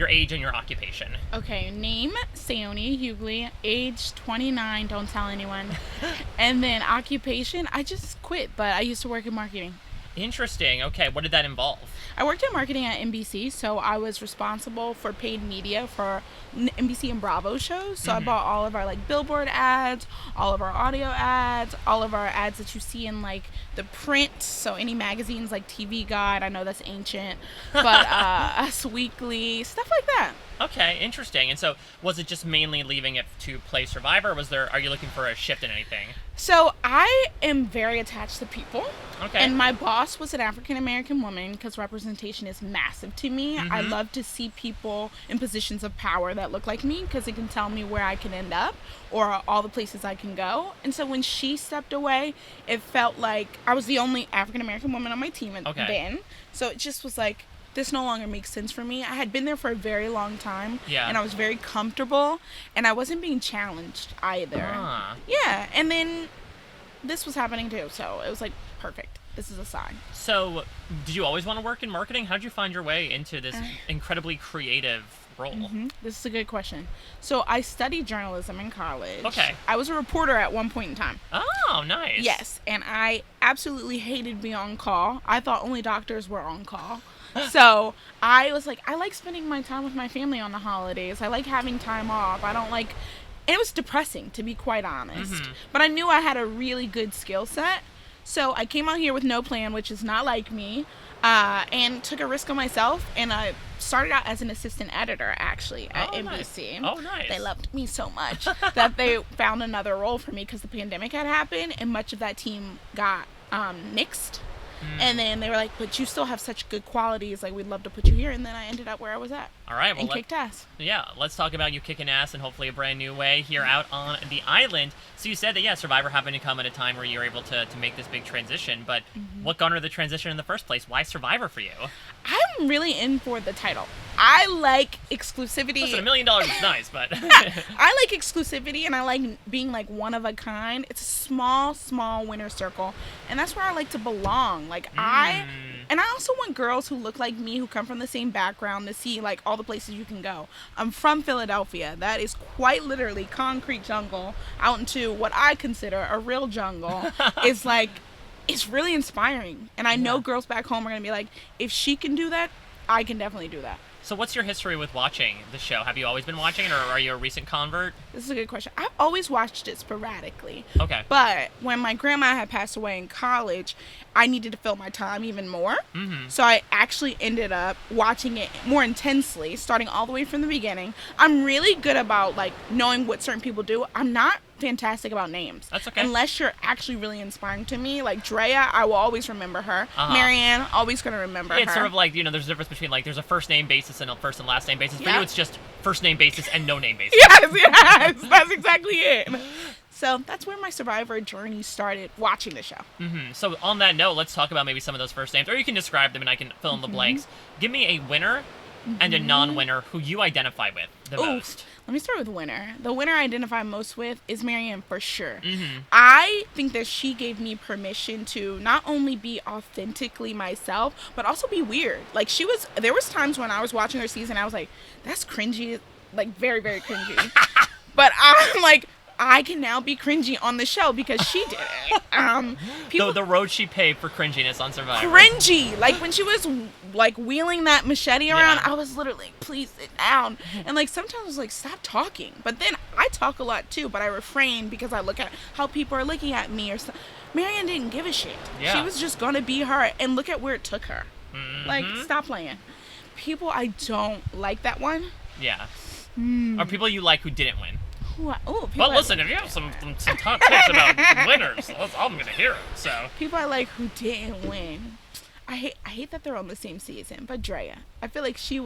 your age and your occupation. Okay, name, Sai Hughley, age 29, don't tell anyone. And then occupation, I just quit, but I used to work in marketing. Interesting. Okay, what did that involve? I worked in marketing at NBC, so I was responsible for paid media for NBC and Bravo shows. So I bought all of our like billboard ads, all of our audio ads, all of our ads that you see in like the print. So any magazines like TV Guide, I know that's ancient, but Us Weekly, stuff like that. Okay, interesting. And so, was it just mainly leaving it to play Survivor? Or are you looking for a shift in anything? So I am very attached to people. Okay. And my boss was an African American woman because representation is massive to me. I love to see people in positions of power that look like me because it can tell me where I can end up or all the places I can go. And so when she stepped away, it felt like I was the only African American woman on my team then. So it just was like, this no longer makes sense for me. I had been there for a very long time, and I was very comfortable, and I wasn't being challenged either. Yeah, and then this was happening too, so it was like, perfect. This is a sign. So, did you always want to work in marketing? How did you find your way into this incredibly creative role? This is a good question. So, I studied journalism in college. Okay. I was a reporter at one point in time. Oh, nice. Yes, and I absolutely hated being on call. I thought only doctors were on call. So I was like, I like spending my time with my family on the holidays. I like having time off. I don't like, and it was depressing, to be quite honest. But I knew I had a really good skill set. So I came out here with no plan, which is not like me, and took a risk on myself. And I started out as an assistant editor, actually, at NBC. Oh, nice. They loved me so much that they found another role for me because the pandemic had happened, and much of that team got nixed. And then they were like, but you still have such good qualities. Like, we'd love to put you here. And then I ended up where I was at. All right. Well, and kicked ass. Yeah. Let's talk about you kicking ass in hopefully a brand new way here out on the island. So you said that, yeah, Survivor happened to come at a time where you were able to make this big transition. But what garnered the transition in the first place? Why Survivor for you? I'm really in for the title. I like exclusivity. Listen, $1 million is nice, but... I like exclusivity, and I like being, like, one of a kind. It's a small, small winner circle, and that's where I like to belong. Like, and I also want girls who look like me, who come from the same background, to see, like, all the places you can go. I'm from Philadelphia. That is quite literally concrete jungle out into what I consider a real jungle. It's, like... It's really inspiring. And I know girls back home are going to be like, if she can do that, I can definitely do that. So what's your history with watching the show? Have you always been watching it, or are you a recent convert? This is a good question. I've always watched it sporadically. Okay. But when my grandma had passed away in college, I needed to fill my time even more. So I actually ended up watching it more intensely, starting all the way from the beginning. I'm really good about, like, knowing what certain people do. I'm not fantastic about names. That's okay. Unless you're actually really inspiring to me. Like Drea, I will always remember her. Marianne, always going to remember her. It's sort of like, you know, there's a difference between, like, there's a first name basis and a first and last name basis. For you, it's just first name basis and no name basis. Yes, that's exactly it. So that's where my Survivor journey started, watching the show. So on that note, let's talk about maybe some of those first names, or you can describe them and I can fill in the blanks. Give me a winner and a non-winner who you identify with the most. Let me start with winner. The winner I identify most with is Marianne, for sure. I think that she gave me permission to not only be authentically myself, but also be weird. Like, there was times when I was watching her season, I was like, that's cringy, like, very, very cringy. But I'm like, I can now be cringy on the show because she did it. The road she paved for cringiness on Survivor. Cringy. Like, when she was, like, wheeling that machete around, I was literally like, please sit down. And, like, sometimes I was like, stop talking. But then I talk a lot, too, but I refrain because I look at how people are looking at me. Marianne didn't give a shit. She was just going to be her, and look at where it took her. Like, stop playing. People I don't like that one. Yeah. Or people you like who didn't win. But listen, if you have some top tips about winners, I'm going to hear it. So people I like who didn't win. I hate that they're on the same season, but Drea. I feel like she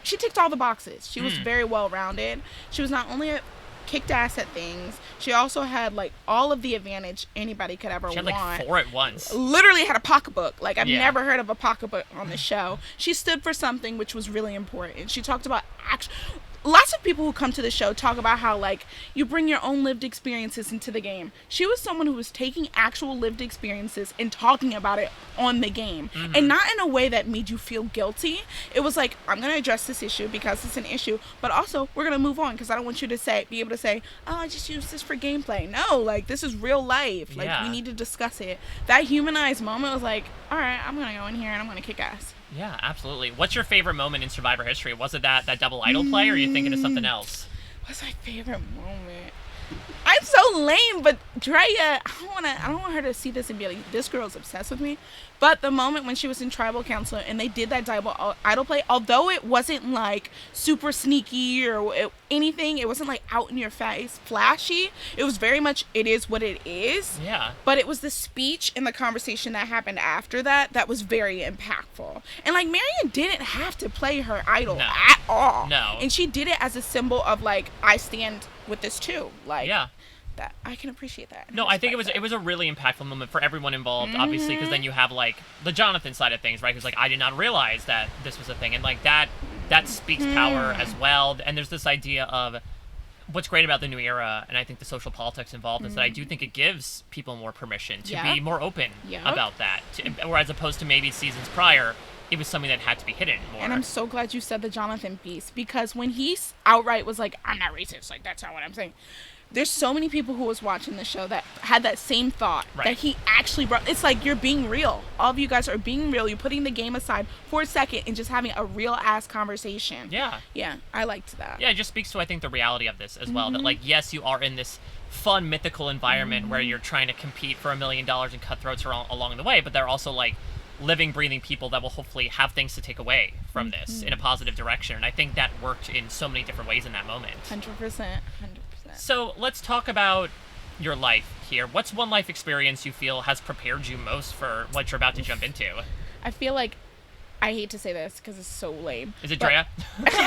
ticked all the boxes. She was very well rounded. She was not only kicked ass at things, she also had, like, all of the advantage anybody could ever want. She had, like, 4 at once. Literally had a pocketbook. Like, I've never heard of a pocketbook on the show. She stood for something which was really important. She talked about lots of people who come to the show talk about how, like, you bring your own lived experiences into the game. She was someone who was taking actual lived experiences and talking about it on the game. And not in a way that made you feel guilty. It was like, I'm going to address this issue because it's an issue, but also we're going to move on because I don't want you to be able to say, oh, I just use this for gameplay. No, like, this is real life. Like, we need to discuss it. That humanized moment was like, all right, I'm going to go in here and I'm going to kick ass. Yeah, absolutely. What's your favorite moment in Survivor history? Was it that double idol play, or are you thinking of something else? What's my favorite moment? I'm so lame, but Drea, I don't want her to see this and be like, this girl's obsessed with me. But the moment when she was in tribal council and they did that double idol play, although it wasn't like super sneaky or anything, it wasn't like out in your face, flashy. It was very much, it is what it is. Yeah. But it was the speech and the conversation that happened after that was very impactful. And like, Marion didn't have to play her idol at all. No. And she did it as a symbol of like, I stand with this too. Like, yeah. That I can appreciate that. No, I think it was a really impactful moment for everyone involved, obviously, because then you have like the Jonathan side of things, right? Who's like, I did not realize that this was a thing, and like that speaks power as well. And there's this idea of what's great about the new era, and I think the social politics involved is that I do think it gives people more permission to be more open about that, whereas opposed to maybe seasons prior. It was something that had to be hidden more. And I'm so glad you said the Jonathan piece, because when he outright was like, I'm not racist, like, that's not what I'm saying. There's so many people who was watching the show that had that same thought, that he actually brought. It's like, you're being real. All of you guys are being real. You're putting the game aside for a second and just having a real-ass conversation. Yeah. Yeah, I liked that. Yeah, it just speaks to, I think, the reality of this as well. That, like, yes, you are in this fun, mythical environment where you're trying to compete for $1 million and cutthroats along the way, but they're also, like, living, breathing people that will hopefully have things to take away from this in a positive direction. And I think that worked in so many different ways in that moment. 100%. So let's talk about your life here. What's one life experience you feel has prepared you most for what you're about to jump into? I feel like, I hate to say this because it's so lame. Is it Drea? Stop.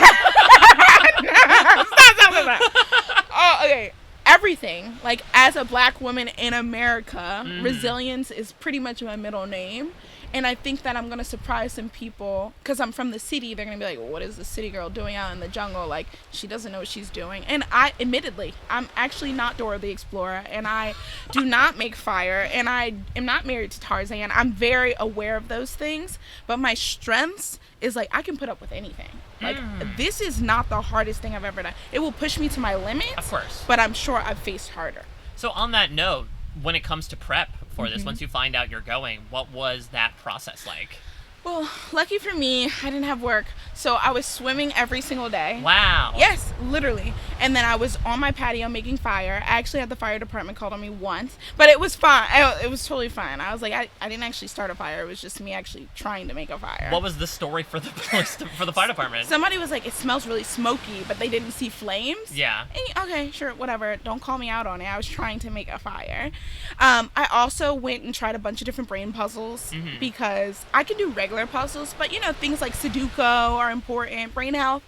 Oh, okay. Everything. Like, as a black woman in America, resilience is pretty much my middle name. And I think that I'm going to surprise some people, because I'm from the city. They're going to be like, well, what is the city girl doing out in the jungle? Like, she doesn't know what she's doing. And admittedly, I'm actually not Dora the Explorer, and I do not make fire, and I am not married to Tarzan. I'm very aware of those things, but my strengths is like, I can put up with anything. Like, this is not the hardest thing I've ever done. It will push me to my limits, of course, but I'm sure I've faced harder. So on that note, when it comes to prep for this, once you find out you're going, what was that process like? Well, lucky for me, I didn't have work, so I was swimming every single day. Wow. Yes, literally. And then I was on my patio making fire. I actually had the fire department called on me once, but it was fine. It was totally fine. I was like, I didn't actually start a fire. It was just me actually trying to make a fire. What was the story for the fire department? Somebody was like, it smells really smoky, but they didn't see flames. Yeah. And, okay, sure, whatever. Don't call me out on it. I was trying to make a fire. I also went and tried a bunch of different brain puzzles because I can do regular puzzles, but things like Sudoku are important. Brain health.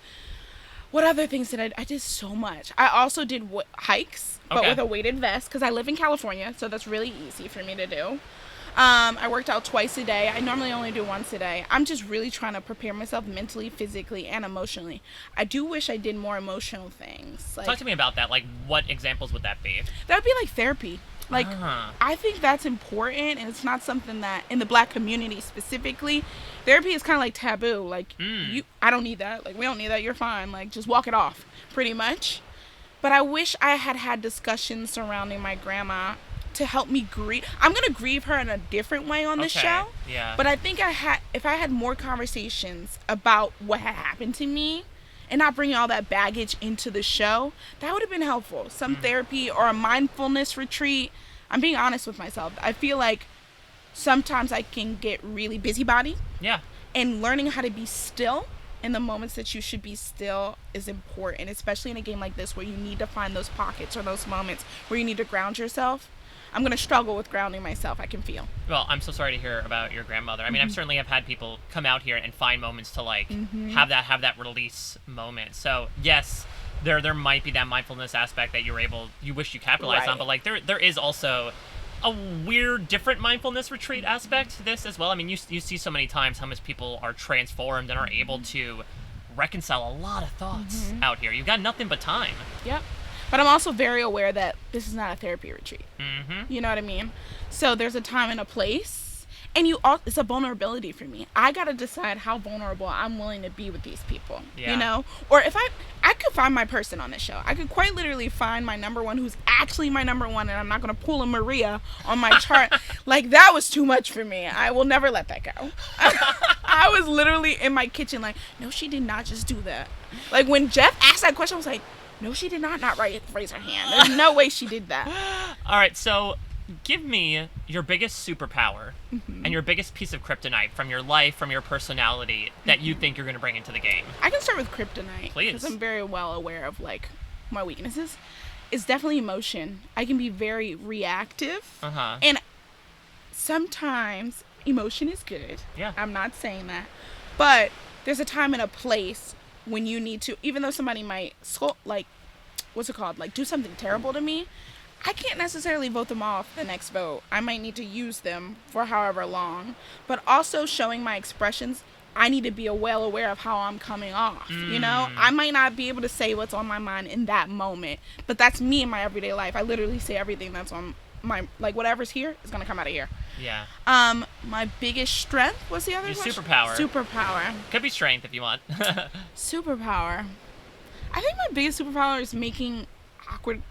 What other things did I do? I did so much. I also did hikes, but with a weighted vest, because I live in California, so that's really easy for me to do. I worked out twice a day. I normally only do once a day. I'm just really trying to prepare myself mentally, physically, and emotionally. I do wish I did more emotional things. Talk to me about that. Like, what examples would that be? That would be like therapy. Like, I think that's important, and it's not something that, in the black community specifically, therapy is kind of like taboo. Like, I don't need that. Like, we don't need that. You're fine. Like, just walk it off, pretty much. But I wish I had discussions surrounding my grandma to help me grieve. I'm going to grieve her in a different way on this show. Yeah. But I think if I had more conversations about what had happened to me, and not bringing all that baggage into the show, that would have been helpful. Some therapy or a mindfulness retreat. I'm being honest with myself. I feel like sometimes I can get really busybody. Yeah. And learning how to be still in the moments that you should be still is important, especially in a game like this where you need to find those pockets or those moments where you need to ground yourself. I'm going to struggle with grounding myself, I can feel. Well, I'm so sorry to hear about your grandmother. I mean, I certainly have had people come out here and find moments to, like, have that release moment. So, yes, there might be that mindfulness aspect that you wish you capitalized on, but, like, there is also a weird, different mindfulness retreat aspect to this as well. I mean, you see so many times how much people are transformed and are able to reconcile a lot of thoughts out here. You've got nothing but time. Yep. But I'm also very aware that this is not a therapy retreat. You know what I mean? So there's a time and a place. And it's a vulnerability for me. I got to decide how vulnerable I'm willing to be with these people, you know? Or if I could find my person on this show. I could quite literally find my number one who's actually my number one, and I'm not going to pull a Maria on my chart. Like, that was too much for me. I will never let that go. I was literally in my kitchen like, no, she did not just do that. Like, when Jeff asked that question, I was like, no, she did not raise her hand. There's no way she did that. All right, so give me your biggest superpower and your biggest piece of kryptonite from your life, from your personality, that you think you're going to bring into the game. I can start with kryptonite. Please. Because I'm very well aware of, like, my weaknesses. It's definitely emotion. I can be very reactive. And sometimes emotion is good. Yeah. I'm not saying that. But there's a time and a place when you need to, even though somebody might, like, what's it called? Like, do something terrible to me, I can't necessarily vote them off the next vote. I might need to use them for however long. But also showing my expressions, I need to be well aware of how I'm coming off, you know? I might not be able to say what's on my mind in that moment, but that's me in my everyday life. I literally say everything that's on my, like, whatever's here is going to come out of here. Yeah. My biggest strength, what's the other Your question? Superpower. Could be strength if you want. Superpower. I think my biggest superpower is making awkward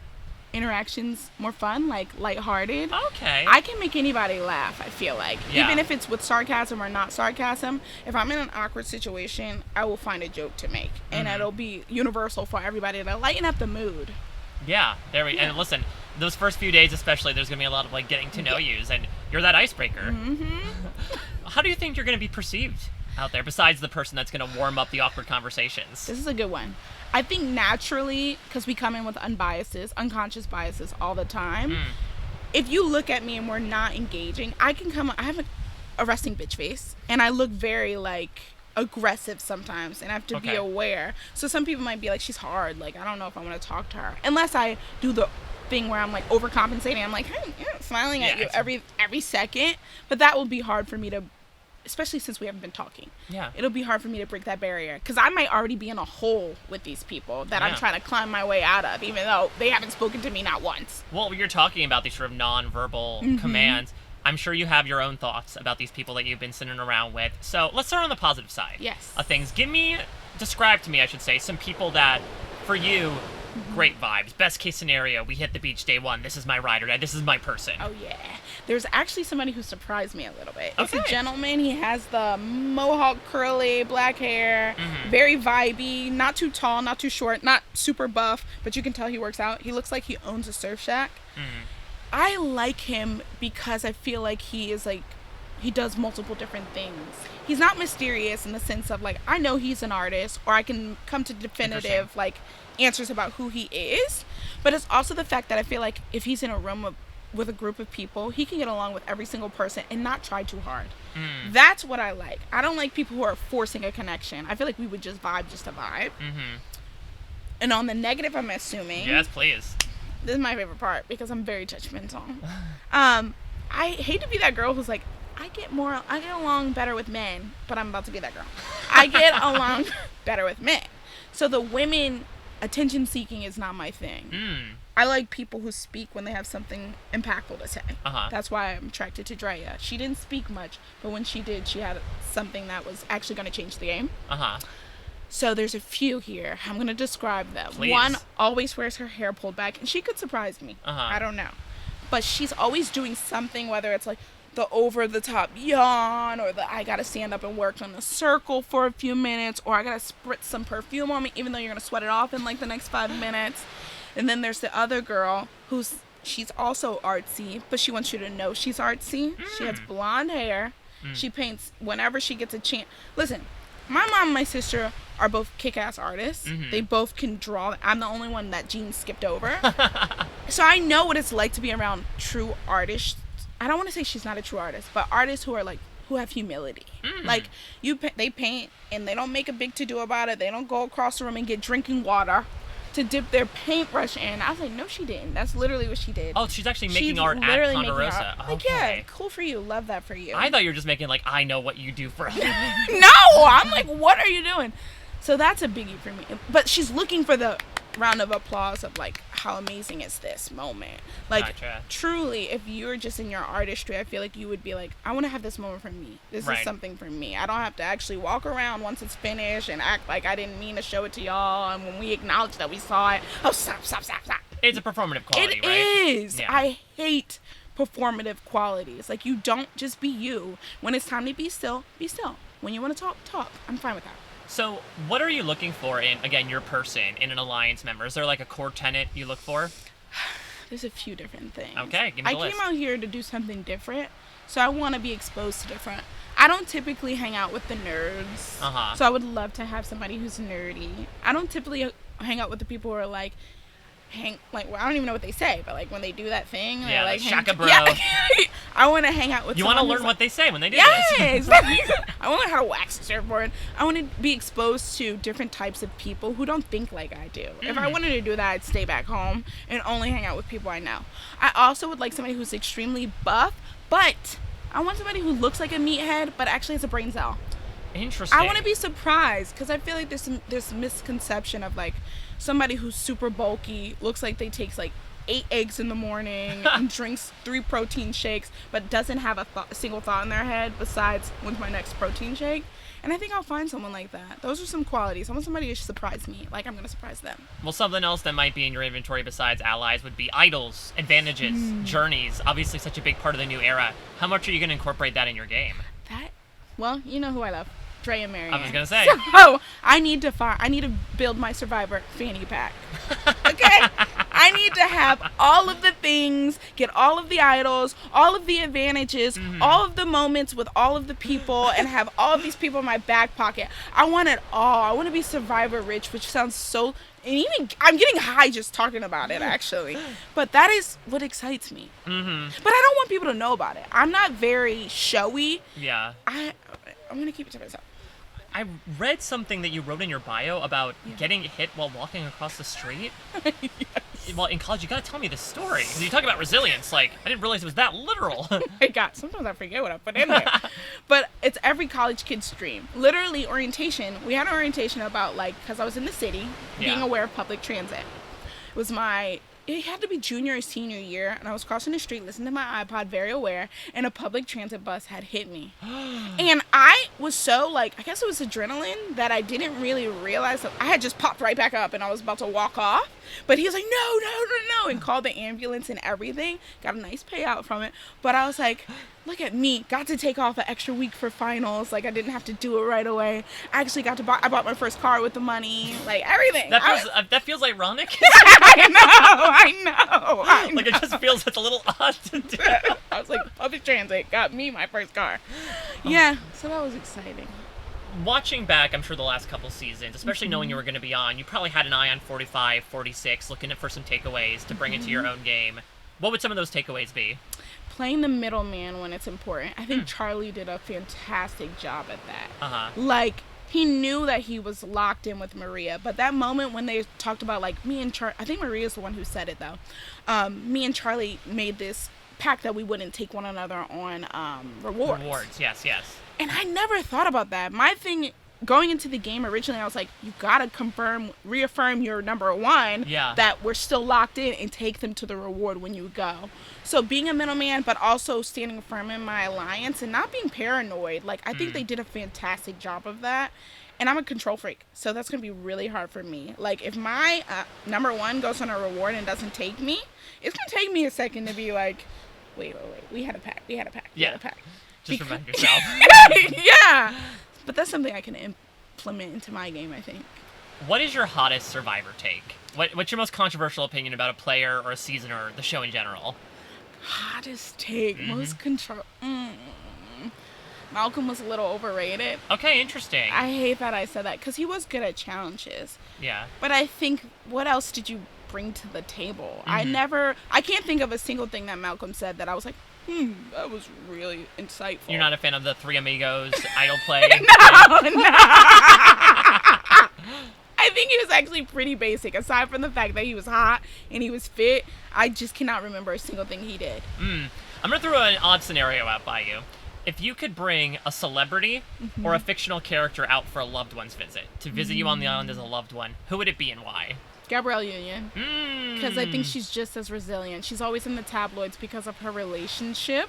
interactions more fun, like lighthearted. Okay. I can make anybody laugh, I feel like. Yeah. Even if it's with sarcasm or not sarcasm, if I'm in an awkward situation, I will find a joke to make. And it'll be universal for everybody to lighten up the mood. Yeah, and listen, those first few days especially, there's going to be a lot of, like, getting to know yous, and you're that icebreaker. How do you think you're going to be perceived out there, besides the person that's going to warm up the awkward conversations? This is a good one. I think naturally, because we come in with unconscious biases all the time, if you look at me and we're not engaging, I have a resting bitch face, and I look very, like, aggressive sometimes, and I have to be aware. So some people might be like, she's hard, like, I don't know if I want to talk to her, unless I do the thing where I'm, like, overcompensating. I'm like, hey, smiling at you every second, but that will be hard for me to, especially since we haven't been talking. Yeah. It'll be hard for me to break that barrier, because I might already be in a hole with these people that I'm trying to climb my way out of, even though they haven't spoken to me not once. Well, you're talking about these sort of non-verbal commands. I'm sure you have your own thoughts about these people that you've been sitting around with. So let's start on the positive side of things. Describe to me, I should say, some people that, for you, great vibes. Best case scenario, we hit the beach day one. This is my ride or die. This is my person. Oh, yeah. There's actually somebody who surprised me a little bit. It's a gentleman. He has the mohawk, curly, black hair. Very vibey. Not too tall, not too short, not super buff, but you can tell he works out. He looks like he owns a surf shack. I like him because I feel like he does multiple different things. He's not mysterious in the sense of, like, I know he's an artist, or I can come to definitive, like, answers about who he is. But it's also the fact that I feel like if he's in a room with a group of people, he can get along with every single person and not try too hard. That's what I like. I don't like people who are forcing a connection. I feel like we would just vibe just to vibe. And on the negative, I'm assuming. Yes, please. This is my favorite part because I'm very judgmental. I hate to be that girl who's like, I get along better with men, but I'm about to be that girl. I get along better with men. So the women, attention seeking is not my thing. I like people who speak when they have something impactful to say. That's why I'm attracted to Drea. She didn't speak much, but when she did, she had something that was actually going to change the game. So there's a few here. I'm going to describe them. Please. One always wears her hair pulled back, and she could surprise me. I don't know. But she's always doing something, whether it's like the over-the-top yawn, or the I got to stand up and work on the circle for a few minutes, or I got to spritz some perfume on me, even though you're going to sweat it off in like the next 5 minutes. And then there's the other girl she's also artsy, but she wants you to know she's artsy. She has blonde hair. She paints whenever she gets a chance. Listen, my mom and my sister are both kick-ass artists. They both can draw. I'm the only one that Jean skipped over. So I know what it's like to be around true artists. I don't want to say she's not a true artist, but artists who are like, who have humility. Like, they paint and they don't make a big to-do about it. They don't go across the room and get drinking water to dip their paintbrush in. I was like, no, she didn't. That's literally what she did. Oh, she's actually making art at Ponderosa. Like, yeah, cool for you. Love that for you. I thought you were just making, like, I know what you do for a living. No! I'm like, what are you doing? So that's a biggie for me. But she's looking for the round of applause of like, how amazing is this moment? Like, Gotcha. truly, if you're just in your artistry, I feel like you would be like, I want to have this moment for me. This Right. is something for me. I don't have to actually walk around once it's finished and act like I didn't mean to show it to y'all. And when we acknowledge that we saw it, oh, stop. It's a performative quality, It right? is. Yeah. I hate performative qualities. Like, you don't just be you. When it's time to be still, be still. When you want to talk. I'm fine with that. So, what are you looking for in, again, your person, in an alliance member? Is there like a core tenet you look for? There's a few different things. Okay, give me the I list. came out here to do something different, so I want to be exposed to different. I don't typically hang out with the nerds, Uh-huh. so I would love to have somebody who's nerdy. I don't typically hang out with the people who are like, well, I don't even know what they say, but like when they do that thing, Yeah, like like Shaka Bro. Yeah. I want to hang out with. You want to someone learn who's what they say when they do Yes! this. I want to learn how to wax a surfboard. I want to be exposed to different types of people who don't think like I do. If I wanted to do that, I'd stay back home and only hang out with people I know. I also would like somebody who's extremely buff, but I want somebody who looks like a meathead, but actually has a brain cell. Interesting. I want to be surprised because I feel like there's misconception of like somebody who's super bulky, looks like they takes like 8 eggs in the morning and drinks 3 protein shakes, but doesn't have a single thought in their head besides when's my next protein shake. And I think I'll find someone like that. Those are some qualities. I want somebody to surprise me, like I'm gonna surprise them. Well, something else that might be in your inventory besides allies would be idols, advantages, journeys. Obviously, such a big part of the new era. How much are you going to incorporate that in your game? Well, you know who I love. Dre and Marianne. I was gonna say. So I need to build my Survivor fanny pack. Okay? I need to have all of the things, get all of the idols, all of the advantages, all of the moments with all of the people, and have all of these people in my back pocket. I want it all. I want to be Survivor rich, which sounds so. And even I'm getting high just talking about it, actually. But that is what excites me. Mm-hmm. But I don't want people to know about it. I'm not very showy. Yeah. I'm gonna keep it to myself. I read something that you wrote in your bio about getting hit while walking across the street. Yes. Well, in college, you gotta tell me this story. You talk about resilience. Like, I didn't realize it was that literal. Sometimes I forget what I put in there. But it's every college kid's dream. Literally, orientation. We had an orientation about, like, because I was in the city, being aware of public transit. It had to be junior or senior year, and I was crossing the street, listening to my iPod, very aware, and a public transit bus had hit me. And I was so, like, I guess it was adrenaline that I didn't really realize that I had just popped right back up, and I was about to walk off. But he was like, no, and called the ambulance and everything. Got a nice payout from it. But I was like, look at me. Got to take off an extra week for finals. Like, I didn't have to do it right away. I actually I bought my first car with the money. Like, everything. That feels ironic. I know. Like, it just feels it's a little odd to do. I was like, public transit got me my first car. Yeah, so that was exciting. Watching back, I'm sure the last couple seasons, especially knowing you were going to be on, you probably had an eye on 45, 46, looking for some takeaways to bring into your own game. What would some of those takeaways be? Playing the middleman when it's important. I think Charlie did a fantastic job at that. Uh-huh. Like, he knew that he was locked in with Maria, but that moment when they talked about, like, me and Charlie, I think Maria's the one who said it, though. Me and Charlie made this pact that we wouldn't take one another on rewards. Rewards, yes. And I never thought about that. My thing going into the game originally, I was like, you gotta reaffirm your number one, that we're still locked in, and take them to the reward when you go. So being a middleman, but also standing firm in my alliance and not being paranoid. Like, I think they did a fantastic job of that. And I'm a control freak, so that's gonna be really hard for me. Like, if my number one goes on a reward and doesn't take me, it's gonna take me a second to be like, wait, we had a pact. Just remind yourself. Yeah. But that's something I can implement into my game, I think. What is your hottest Survivor take? What's your most controversial opinion about a player or a season or the show in general? Hottest take, most control. Malcolm was a little overrated. Okay, interesting. I hate that I said that because he was good at challenges. Yeah. But I think, what else did you bring to the table? I can't think of a single thing that Malcolm said that I was like, that was really insightful. You're not a fan of the Three Amigos idol play? No. I think he was actually pretty basic. Aside from the fact that he was hot and he was fit, I just cannot remember a single thing he did. I'm going to throw an odd scenario out by you. If you could bring a celebrity or a fictional character out for a loved one's visit, to visit you on the island as a loved one, who would it be and why? Gabrielle Union. Because I think she's just as resilient. She's always in the tabloids because of her relationship.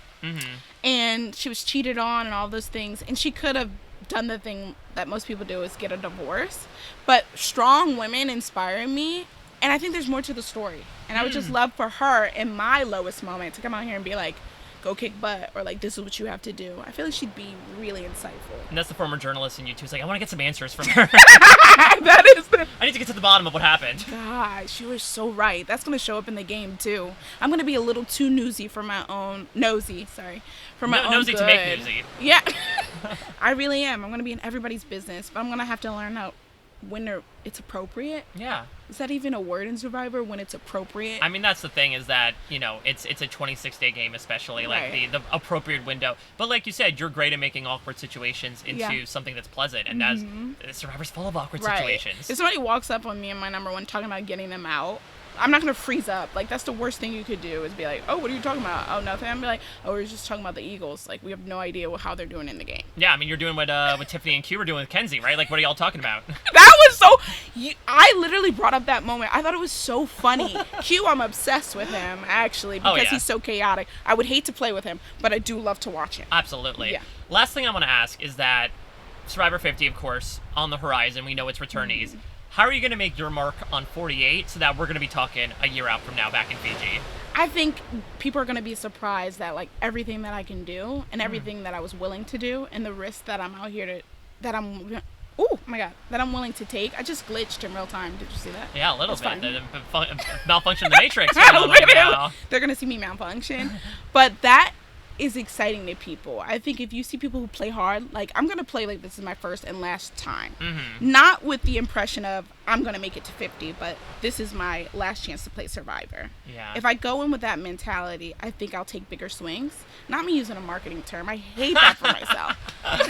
And she was cheated on and all those things. And she could have done the thing that most people do, is get a divorce. But strong women inspire me. And I think there's more to the story. And I would just love for her, in my lowest moment, to come out here and be like, go kick butt, or like, this is what you have to do. I feel like she'd be really insightful. And that's the former journalist in you too. It's like, I want to get some answers from her. That is the... I need to get to the bottom of what happened. God, she was so right. That's going to show up in the game too. I'm going to be a little too nosy for my own... Nosy, sorry. For my own nosy good. to make newsy. Yeah. I really am. I'm going to be in everybody's business, but I'm going to have to learn how when it's appropriate. Yeah. Is that even a word in Survivor, when it's appropriate? I mean, that's the thing, is that, you know, it's a 26-day game, especially, like, the appropriate window. But like you said, you're great at making awkward situations into something that's pleasant, and as Survivor's full of awkward situations. If somebody walks up on me and my number one talking about getting them out, I'm not going to freeze up. Like, that's the worst thing you could do, is be like, oh, what are you talking about? Oh, nothing. I'm be like, oh, we're just talking about the Eagles. Like, we have no idea how they're doing in the game. Yeah, I mean, you're doing what Tiffany and Q were doing with Kenzie, right? Like, what are y'all talking about? That was so... I literally brought up that moment. I thought it was so funny. Q, I'm obsessed with him, actually, because he's so chaotic. I would hate to play with him, but I do love to watch him. Absolutely. Yeah. Last thing I want to ask is that Survivor 50, of course, on the horizon. We know it's returnees. How are you going to make your mark on 48 so that we're going to be talking a year out from now back in Fiji? I think people are going to be surprised that, like, everything that I can do and everything that I was willing to do and the risk that I'm out here to... that I'm willing to take. I just glitched in real time. Did you see that? Yeah, a little bit. The malfunction of the Matrix going on right now. They're going to see me malfunction. But that is exciting to people. I think if you see people who play hard, like, I'm going to play like this is my first and last time. Not with the impression of I'm going to make it to 50, but this is my last chance to play Survivor. Yeah. If I go in with that mentality, I think I'll take bigger swings. Not me using a marketing term. I hate that for myself.